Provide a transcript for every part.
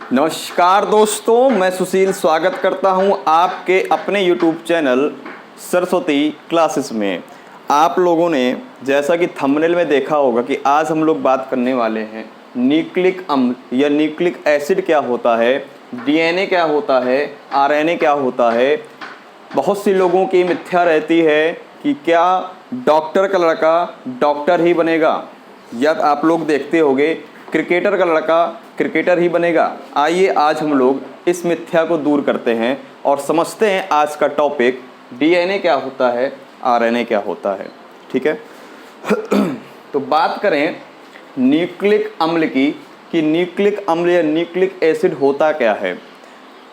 नमस्कार दोस्तों, मैं सुशील स्वागत करता हूं आपके अपने YouTube चैनल सरस्वती क्लासेस में। आप लोगों ने जैसा कि थंबनेल में देखा होगा कि आज हम लोग बात करने वाले हैं न्यूक्लिक अम्ल या न्यूक्लिक एसिड क्या होता है, डीएनए क्या होता है, आरएनए क्या होता है। बहुत सी लोगों की मिथ्या रहती है कि क्या डॉक्टर का लड़का डॉक्टर ही बनेगा, या आप लोग देखते होंगे क्रिकेटर का लड़का क्रिकेटर ही बनेगा। आइए आज हम लोग इस मिथ्या को दूर करते हैं और समझते हैं आज का टॉपिक डीएनए क्या होता है, आरएनए क्या होता है। ठीक है तो बात करें न्यूक्लिक अम्ल की कि न्यूक्लिक अम्ल या न्यूक्लिक एसिड होता क्या है।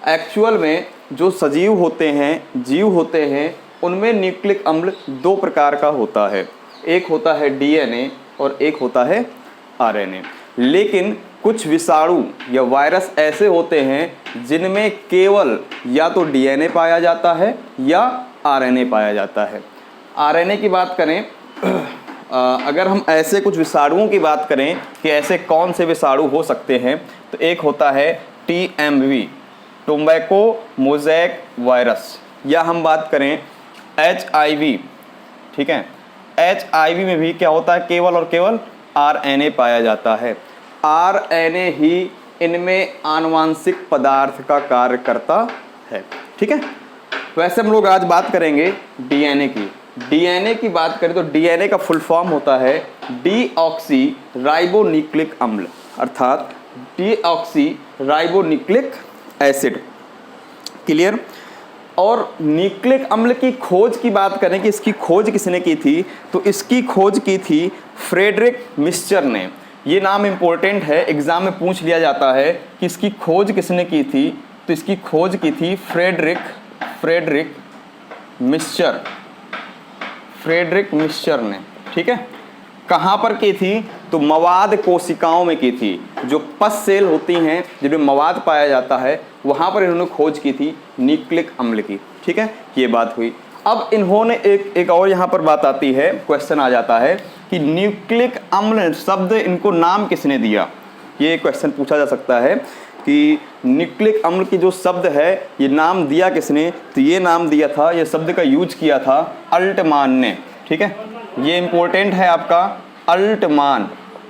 एक्चुअल में जो सजीव होते हैं, जीव होते हैं, उनमें न्यूक्लिक अम्ल दो प्रकार का होता है। एक होता है डीएनए और एक होता है आरएनए। लेकिन कुछ विषाणु या वायरस ऐसे होते हैं जिनमें केवल या तो डीएनए पाया जाता है या आरएनए पाया जाता है। आरएनए की बात करें अगर हम ऐसे कुछ विषाणुओं की बात करें कि ऐसे कौन से विषाणु हो सकते हैं, तो एक होता है टीएमवी, टोबैको मोज़ेक वायरस, या हम बात करें एचआईवी। ठीक है, एचआईवी में भी क्या होता है, केवल और केवल आरएनए पाया जाता है। आरएनए ही इनमें आनुवांशिक पदार्थ का कार्य करता है। ठीक है, वैसे हम लोग आज बात करेंगे डीएनए की। डीएनए की बात करें तो डीएनए का फुल फॉर्म होता है डीऑक्सी राइबोन्यूक्लिक अम्ल, अर्थात डीऑक्सी राइबोन्यूक्लिक एसिड। क्लियर। और न्यूक्लिक अम्ल की खोज की बात करें कि इसकी खोज किसने की थी, तो इसकी खोज की थी फ्रेडरिक मिक्सचर ने। ये नाम इम्पोर्टेंट है, एग्जाम में पूछ लिया जाता है कि इसकी खोज किसने की थी, तो इसकी खोज की थी फ्रेडरिक मिक्सचर ने। ठीक है, कहाँ पर की थी, तो मवाद कोशिकाओं में की थी। जो पस सेल होती हैं जिनमें मवाद पाया जाता है, वहाँ पर इन्होंने खोज की थी न्यूक्लिक अम्ल की। ठीक है, ये बात हुई। अब इन्होंने एक और यहाँ पर बात आती है, क्वेश्चन आ जाता है कि न्यूक्लिक अम्ल शब्द इनको नाम किसने दिया। ये क्वेश्चन पूछा जा सकता है कि न्यूक्लिक अम्ल की जो शब्द है ये नाम दिया किसने, तो ये नाम दिया था, ये शब्द का यूज किया था अल्टमान ने। ठीक है, ये इंपॉर्टेंट है आपका,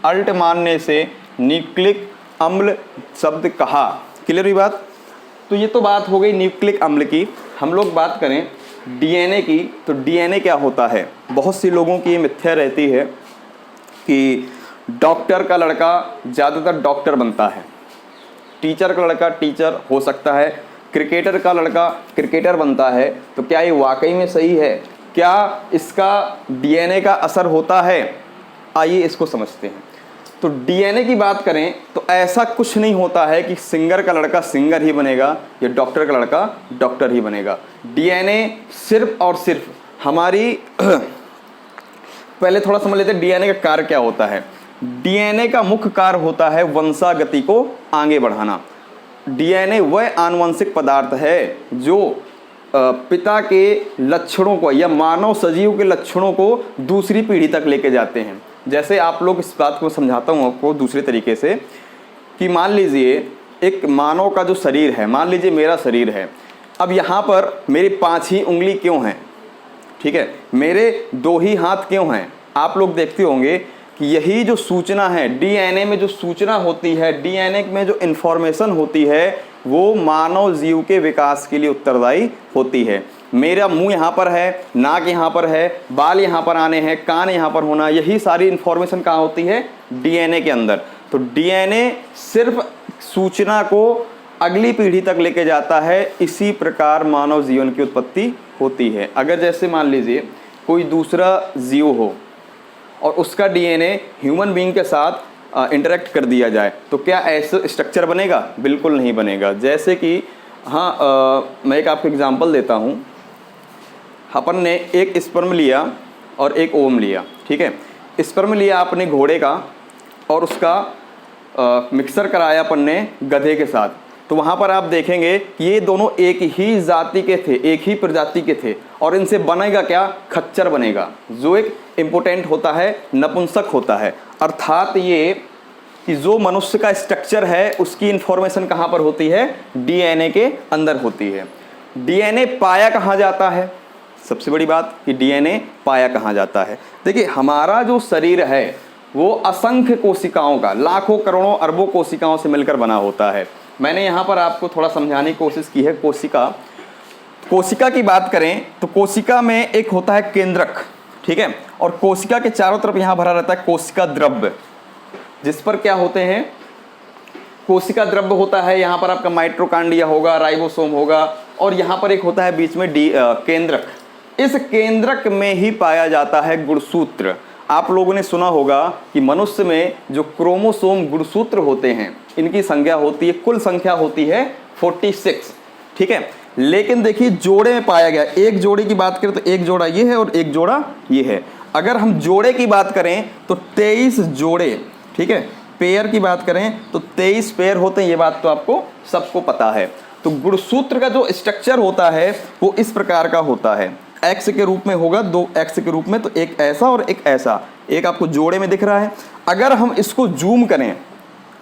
अल्टमान ने से न्यूक्लिक अम्ल शब्द कहा। क्लियर हुई बात। तो ये तो बात हो गई न्यूक्लिक अम्ल की। हम लोग बात करें डीएनए की, तो डीएनए क्या होता है। बहुत सी लोगों की ये मिथ्या रहती है कि डॉक्टर का लड़का ज़्यादातर डॉक्टर बनता है, टीचर का लड़का टीचर हो सकता है, क्रिकेटर का लड़का क्रिकेटर बनता है। तो क्या ये वाकई में सही है, क्या इसका डीएनए का असर होता है। आइए इसको समझते हैं। तो डीएनए की बात करें तो ऐसा कुछ नहीं होता है कि सिंगर का लड़का सिंगर ही बनेगा या डॉक्टर का लड़का डॉक्टर ही बनेगा। डीएनए सिर्फ और सिर्फ हमारी पहले थोड़ा समझ लेते हैं डीएनए का कार्य क्या होता है। डीएनए का मुख्य कार्य होता है वंशागति को आगे बढ़ाना। डीएनए वह आनुवंशिक पदार्थ है जो पिता के लक्षणों को या मानव सजीव के लक्षणों को दूसरी पीढ़ी तक लेके जाते हैं। जैसे आप लोग इस बात को समझाता हूँ आपको दूसरे तरीके से कि मान लीजिए एक मानव का जो शरीर है, मान लीजिए मेरा शरीर है। अब यहाँ पर मेरी 5 ही उंगली क्यों हैं, ठीक है, मेरे 2 ही हाथ क्यों हैं। आप लोग देखते होंगे कि यही जो सूचना है डीएनए में, जो सूचना होती है डीएनए में, जो इन्फॉर्मेशन होती है, वो मानव जीव के विकास के लिए उत्तरदायी होती है। मेरा मुंह यहाँ पर है, नाक यहाँ पर है, बाल यहाँ पर आने हैं, कान यहाँ पर होना, यही सारी इन्फॉर्मेशन कहाँ होती है, डीएनए के अंदर। तो डीएनए सिर्फ सूचना को अगली पीढ़ी तक लेके जाता है। इसी प्रकार मानव जीवन की उत्पत्ति होती है। अगर जैसे मान लीजिए कोई दूसरा जीव हो और उसका डीएनए ह्यूमन बीइंग के साथ इंटरेक्ट कर दिया जाए, तो क्या ऐसा स्ट्रक्चर बनेगा? बिल्कुल नहीं बनेगा। जैसे कि मैं एक आपको एग्जांपल देता हूँ। अपन ने एक स्पर्म लिया और एक ओवम लिया। ठीक है, स्पर्म लिया आपने घोड़े का और उसका मिक्सर कराया अपन ने गधे के साथ। तो वहाँ पर आप देखेंगे कि ये दोनों एक ही जाति के थे, एक ही प्रजाति के थे, और इनसे बनेगा क्या? खच्चर बनेगा, जो एक इम्पोर्टेंट होता है, नपुंसक होता है। अर्थात ये कि जो मनुष्य का स्ट्रक्चर है उसकी इंफॉर्मेशन कहाँ पर होती है, डीएनए के अंदर होती है। डीएनए पाया कहाँ जाता है, सबसे बड़ी बात कि डीएनए पाया कहाँ जाता है। देखिए हमारा जो शरीर है वो असंख्य कोशिकाओं का, लाखों करोड़ों अरबों कोशिकाओं से मिलकर बना होता है। मैंने यहाँ पर आपको थोड़ा समझाने की कोशिश की है। कोशिका की बात करें तो कोशिका में एक होता है केंद्रक, ठीक है, और कोशिका के चारों तरफ यहाँ भरा रहता है कोशिका द्रव्य, जिस पर क्या होते हैं, कोशिका द्रव्य होता है। यहाँ पर आपका माइटोकॉन्ड्रिया होगा, राइबोसोम होगा, और यहाँ पर एक होता है बीच में केंद्रक। इस केंद्रक में ही पाया जाता है गुणसूत्र। आप लोगों ने सुना होगा कि मनुष्य में जो क्रोमोसोम गुणसूत्र होते हैं इनकी संख्या होती है, कुल संख्या होती है 46, ठीक है। लेकिन देखिए जोड़े में पाया गया, एक जोड़े की बात करें तो एक जोड़ा ये है और एक जोड़ा ये है। अगर हम जोड़े की बात करें तो 23 जोड़े, ठीक है। पेयर की बात करें तो 23 पेयर होते हैं, ये बात तो आपको सबको पता है। तो गुणसूत्र का जो स्ट्रक्चर होता है वो इस प्रकार का होता है, एक्स के रूप में होगा, 2 एक्स के रूप में, तो एक ऐसा और एक ऐसा, एक आपको जोड़े में दिख रहा है। अगर हम इसको जूम करें,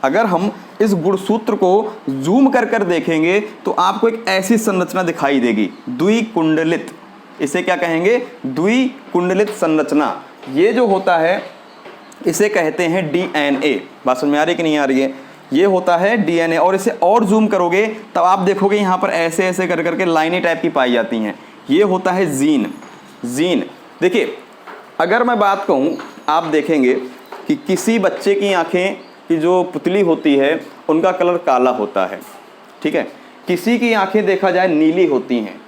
अगर हम इस गुणसूत्र को जूम कर कर देखेंगे तो आपको एक ऐसी संरचना दिखाई देगी, द्विकुंडलित। इसे क्या कहेंगे, द्विकुंडलित संरचना। ये जो होता है इसे कहते हैं डीएनए। बात समझ में आ रही कि नहीं आ रही है, ये होता है डीएनए। और इसे और जूम करोगे तब आप देखोगे यहाँ पर ऐसे ऐसे कर करके लाइनें टाइप की पाई जाती हैं, ये होता है जीन। देखिए अगर मैं बात कहूँ, आप देखेंगे कि किसी बच्चे की आंखें की जो पुतली होती है उनका कलर काला होता है, ठीक है, किसी की आंखें देखा जाए नीली होती हैं।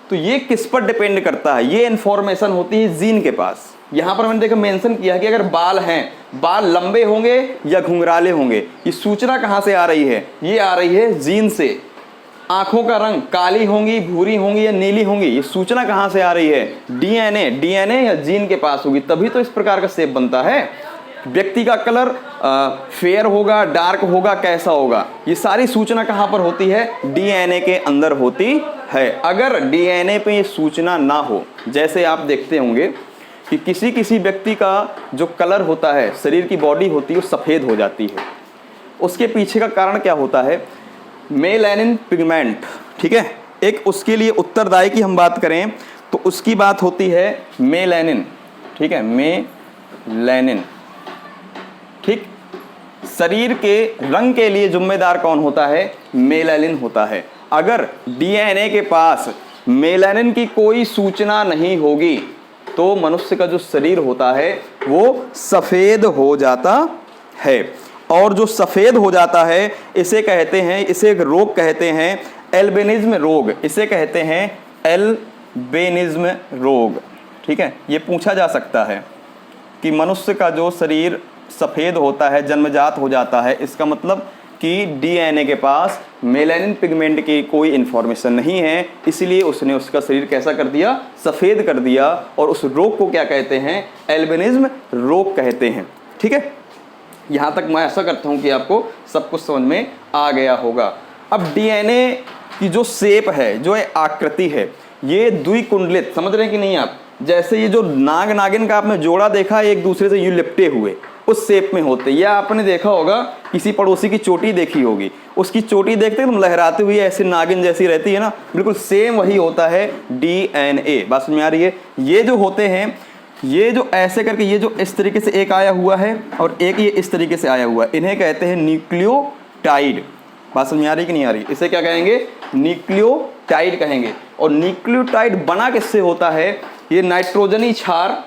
तो ये किस पर डिपेंड करता है, ये इंफॉर्मेशन होती है जीन के पास। यहाँ पर मैंने देखा मेंशन किया है कि अगर बाल हैं, बाल लंबे होंगे या घुंघराले होंगे, ये सूचना कहाँ से आ रही है, ये आ रही है जीन से। आंखों का रंग काली होंगी, भूरी होंगी या नीली होंगी, ये सूचना कहाँ से आ रही है, डीएनए या जीन के पास होगी, तभी तो इस प्रकार का शेप बनता है। व्यक्ति का कलर फेयर होगा, डार्क होगा, कैसा होगा, ये सारी सूचना कहाँ पर होती है, डीएनए के अंदर होती है। अगर डीएनए पे ये सूचना ना हो, जैसे आप देखते होंगे कि किसी व्यक्ति का जो कलर होता है, शरीर की बॉडी होती है, वो सफ़ेद हो जाती है। उसके पीछे का कारण क्या होता है, मेलानिन पिगमेंट, ठीक है। एक उसके लिए उत्तरदायी की हम बात करें तो उसकी बात होती है मेलानिन, ठीक है, मेलानिन, ठीक। शरीर के रंग के लिए जिम्मेदार कौन होता है, मेलानिन होता है। अगर डीएनए के पास मेलानिन की कोई सूचना नहीं होगी तो मनुष्य का जो शरीर होता है वो सफ़ेद हो जाता है। और जो सफ़ेद हो जाता है इसे कहते हैं, इसे एक रोग कहते हैं, एल्बिनिज्म रोग, इसे कहते हैं एल्बिनिज्म रोग, ठीक है। ये पूछा जा सकता है कि मनुष्य का जो शरीर सफ़ेद होता है, जन्मजात हो जाता है, इसका मतलब कि डीएनए के पास मेलानिन पिगमेंट की कोई इन्फॉर्मेशन नहीं है, इसलिए उसने उसका शरीर कैसा कर दिया, सफ़ेद कर दिया। और उस रोग को क्या कहते हैं, एल्बिनिज्म रोग कहते हैं, ठीक है। यहाँ तक मैं ऐसा करता हूँ कि आपको सब कुछ समझ में आ गया होगा। अब डीएनए की जो शेप है, जो आकृति है, ये द्विकुंडलित, समझ रहे हैं कि नहीं आप, जैसे ये जो नाग नागिन का आपने जोड़ा देखा एक दूसरे से यूं लिपटे हुए, उस शेप में होते। या आपने देखा होगा किसी पड़ोसी की चोटी देखी होगी, उसकी चोटी देखते तुम लहराती हुई ऐसे नागिन जैसी रहती है ना, बिल्कुल सेम वही होता है डीएनए। बात समझ में आ रही है। ये जो होते हैं, ये जो ऐसे करके, ये जो इस तरीके से एक आया हुआ है और एक ये इस तरीके से आया हुआ है, इन्हें कहते हैं न्यूक्लियोटाइड। बात समझ में आ रही कि नहीं आ रही, इसे क्या कहेंगे, न्यूक्लियोटाइड कहेंगे। और न्यूक्लियोटाइड बना किससे होता है, ये नाइट्रोजनी क्षार,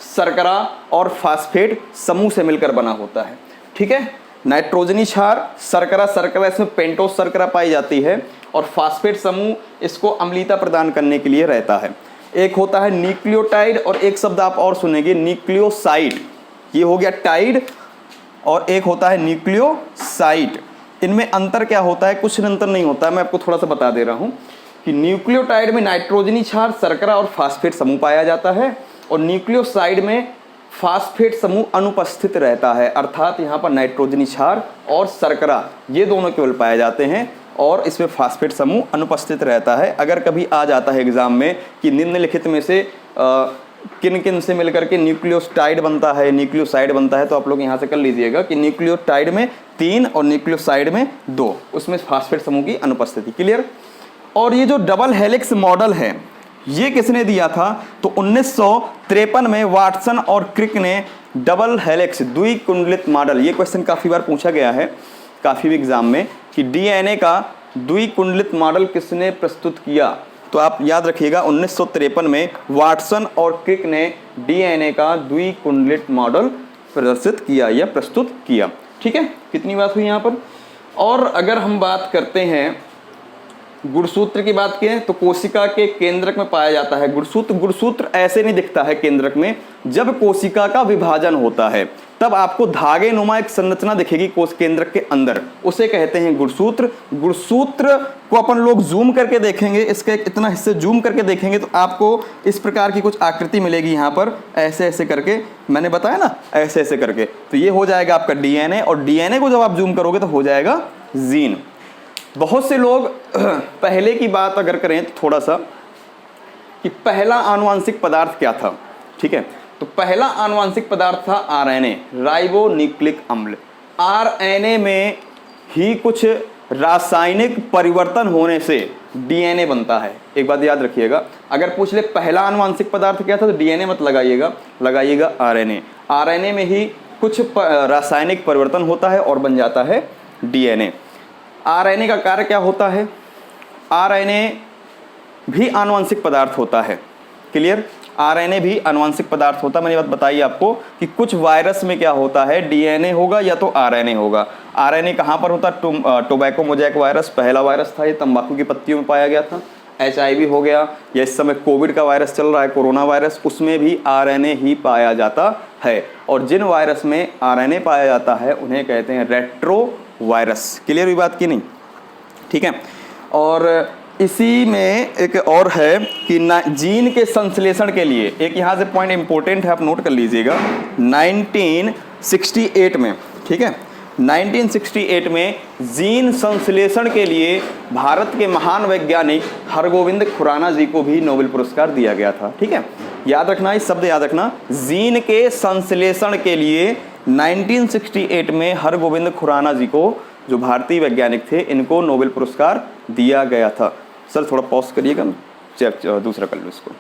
शर्करा और फास्फेट समूह से मिलकर बना होता है, ठीक है। नाइट्रोजनी क्षार, शर्करा, इसमें पेंटोस शर्करा पाई जाती है, और फास्फेट समूह इसको अम्लीयता प्रदान करने के लिए रहता है। एक होता है न्यूक्लियोटाइड और एक शब्द आप और सुनेंगे न्यूक्लियोसाइड, ये हो गया टाइड, और एक होता है न्यूक्लियोसाइड। इनमें अंतर क्या होता है, कुछ अंतर नहीं होता है, मैं आपको थोड़ा सा बता दे रहा हूँ कि न्यूक्लियोटाइड में नाइट्रोजनी क्षार, शर्करा और फास्फेट समूह पाया जाता है, और न्यूक्लियोसाइड में फास्फेट समूह अनुपस्थित रहता है, अर्थात यहाँ पर नाइट्रोजनी क्षार और शर्करा ये दोनों केवल पाए जाते हैं और इसमें फास्फेट समूह अनुपस्थित रहता है। अगर कभी आ जाता है एग्जाम में कि निम्नलिखित में से किन किन से मिलकर के न्यूक्लियोटाइड बनता है, न्यूक्लियोसाइड बनता है, तो आप लोग यहाँ से कर लीजिएगा कि न्यूक्लियोटाइड में 3 और न्यूक्लियोसाइड में 2, उसमें फास्फेट समूह की अनुपस्थिति। क्लियर। और ये जो डबल हेलिक्स मॉडल है ये किसने दिया था, तो 1953 में वाटसन और क्रिक ने डबल हेलिक्स द्विकुंडलित मॉडल, ये क्वेश्चन काफ़ी बार पूछा गया है काफ़ी भी एग्जाम में कि डीएनए का द्विकुंडलित मॉडल किसने प्रस्तुत किया, तो आप याद रखिएगा 1953 में वाटसन और क्रिक ने डीएनए का द्विकुंडलित मॉडल प्रदर्शित किया या प्रस्तुत किया। ठीक है, कितनी बात हुई यहाँ पर। और अगर हम बात करते हैं गुणसूत्र की बात करें तो कोशिका के केंद्रक में पाया जाता है गुणसूत्र ऐसे नहीं दिखता है केंद्रक में, जब कोशिका का विभाजन होता है तब आपको धागे नुमा एक संरचना दिखेगी कोश केंद्रक के अंदर, उसे कहते हैं गुणसूत्र। गुणसूत्र को अपन लोग जूम करके देखेंगे, इसका एक इतना हिस्से जूम करके देखेंगे तो आपको इस प्रकार की कुछ आकृति मिलेगी यहाँ पर, ऐसे ऐसे करके, मैंने बताया ना ऐसे ऐसे करके, तो ये हो जाएगा आपका डीएनए, और डीएनए को जब आप जूम करोगे तो हो जाएगा जीन। बहुत से लोग पहले की बात अगर करें तो थोड़ा सा कि पहला आनुवंशिक पदार्थ क्या था, ठीक है, तो पहला आनुवंशिक पदार्थ था आरएनए, राइबोन्यूक्लिक अम्ल। आरएनए में ही कुछ रासायनिक परिवर्तन होने से डीएनए बनता है। एक बात याद रखिएगा, अगर पूछ ले पहला आनुवंशिक पदार्थ क्या था तो डीएनए मत लगाइएगा, लगाइएगा आरएनए। आरएनए में ही कुछ रासायनिक परिवर्तन होता है और बन जाता है डीएनए। आरएनए का कार्य क्या होता है, आरएनए भी आनुवंशिक पदार्थ होता है। क्लियर, आरएनए भी आनुवंशिक पदार्थ होता है। मैंने बात बताई आपको कि कुछ वायरस में क्या होता है, डीएनए होगा या तो आरएनए होगा। आरएनए कहाँ पर होता है, टोबैको मोजैक वायरस पहला वायरस था, ये तंबाकू की पत्तियों में पाया गया था। एचआईवी हो गया, या इस समय कोविड का वायरस चल रहा है कोरोना वायरस, उसमें भी आरएनए ही पाया जाता है। और जिन वायरस में आरएनए पाया जाता है उन्हें कहते हैं रेट्रो वायरस। क्लियर हुई बात की नहीं, ठीक है। और इसी में एक और है कि जीन के संश्लेषण के लिए एक यहाँ से पॉइंट इंपॉर्टेंट है, आप नोट कर लीजिएगा। 1968 में, ठीक है, 1968 में जीन संश्लेषण के लिए भारत के महान वैज्ञानिक हरगोविंद खुराना जी को भी नोबेल पुरस्कार दिया गया था। ठीक है, याद रखना, इस शब्द याद रखना, जीन के संश्लेषण के लिए 1968 में हरगोविंद खुराना जी को, जो भारतीय वैज्ञानिक थे, इनको नोबेल पुरस्कार दिया गया था। सर थोड़ा पॉज करिएगा, दूसरा कर लो इसको।